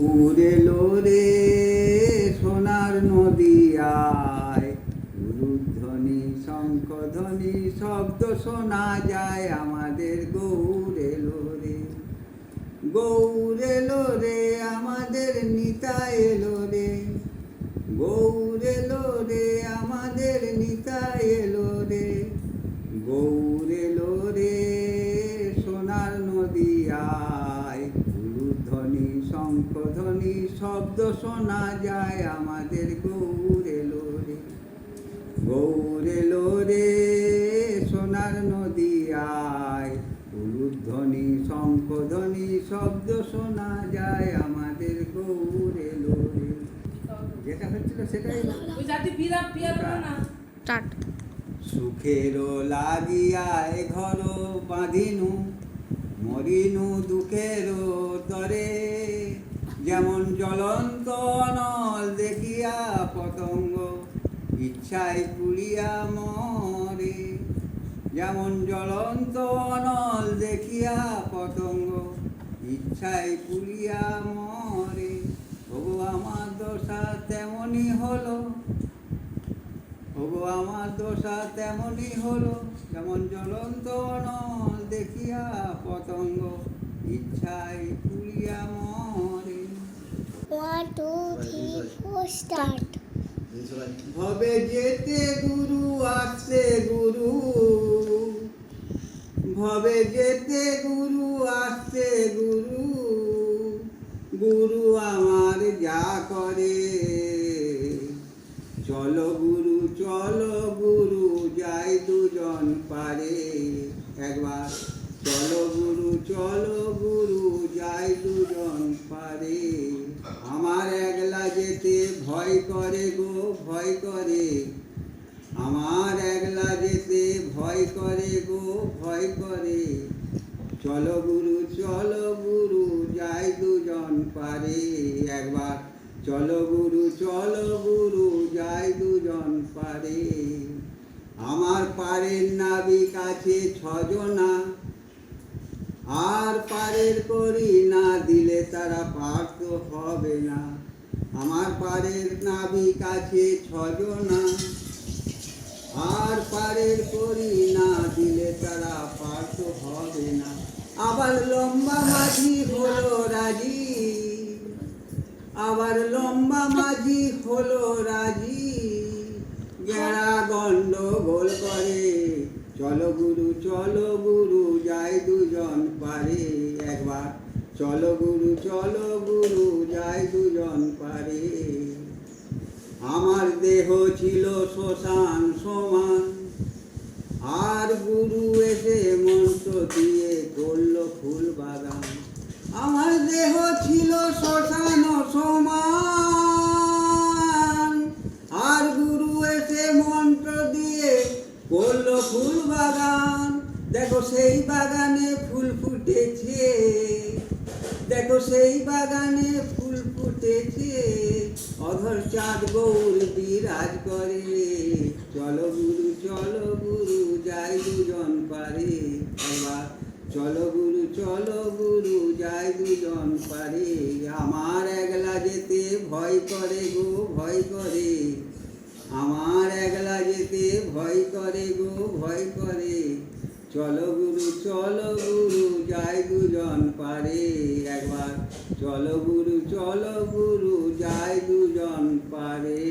উড়েলো রে সোনার নদিয়ায়, উলুধ্বনি শঙ্খধ্বনি শব্দ শোনা যায় আমাদের গৌর এলো রে। গৌর এলো রে আমাদের নিতাই এলো রে, গৌর এলো রে আমাদের নিতাই এলো রে। গৌর এলো রে সোনার নদিয়ায়, উলুধ্বনি শঙ্খধ্বনি শব্দ শোনা যায় আমাদের গৌর এলো রে। গৌর এলো রে সোনার নদিয়ায়, উলুধ্বনি শঙ্খধ্বনি শব্দ শোনা যায় আমাদের গৌর এলো রে। যেটা হচ্ছিল সেটাই না। সুখেরও লাগিয়ায় ঘর বাঁধিনু, মরিনু দুঃখেরও তরে। যেমন জ্বলন্ত অনল দেখিয়া পতঙ্গ, ইচ্ছায় পুড়িয়া মরে। যেমন জ্বলন্ত অনল দেখিয়া পতঙ্গ, ইচ্ছায় পুড়িয়া মরে। ওগো আমার দশা তেমনই হলো, ওগো আমার দশা তেমনই হলো। যেমন জ্বলন্ত অনল দেখিয়া পতঙ্গ, ইচ্ছায় পুড়িয়া মরে। 1 2 3 4 স্টার্ট। ভবে যেতে গুরু আসছে গুরু, ভবে যেতে গুরু আসছে গুরু। গুরু আমার যা করে, চলো গুরু চলো গুরু যাই দুজন পারে। একবার চলো গুরু যাই দুজন পারে। আমার একলা যেতে ভয় করে গো ভয় করে, আমার একলা যেতে ভয় করে গো ভয় করে। চলো গুরু যাই দুজন পারে। একবার চলো গুরু যাই দুজন পারে। আমার পারের নাবিক আছে 6 জনা, আর পারের করি না দিলে তারা পার তো হবে না। আমার পারের নাবিক আছে 6 জনা, আর পারের করি না দিলে তারা পার তো হবে না। আবার লম্বা মাঝি হলো রাজি, আবার লম্বা মাঝি হলো রাজি। যারা গন্ডগোল করে, চলো গুরু যাই দুজন পারে। একবার চলো গুরু যাই দুজন পারে। আমার দেহ ছিল শ্মশান সমান, আর গুরু এসে মন্ত্র দিয়ে করল ফুল বাগান। আমার দেহ ছিল শ্মশান সমান, আর গুরু এসে মন্ত্র দিয়ে করল ফুল বাগান। দেখো সেই বাগানে ফুল ফুটেছে, দেখো সেই বাগানে ফুল ফুটেছে। অধর চাঁদ গৌর বিরাজ করে। চলো গুরু যাই দুজন পারে। এবার চলো গুরু যাই দুজন পারে। আমার একলা যেতে ভয় করে গো ভয় করে, আমার একলা যেতে ভয় করে গো ভয় করে। চলো গুরু যাই দুজন পারে। একবার চলো গুরু যাই দুজন পারে।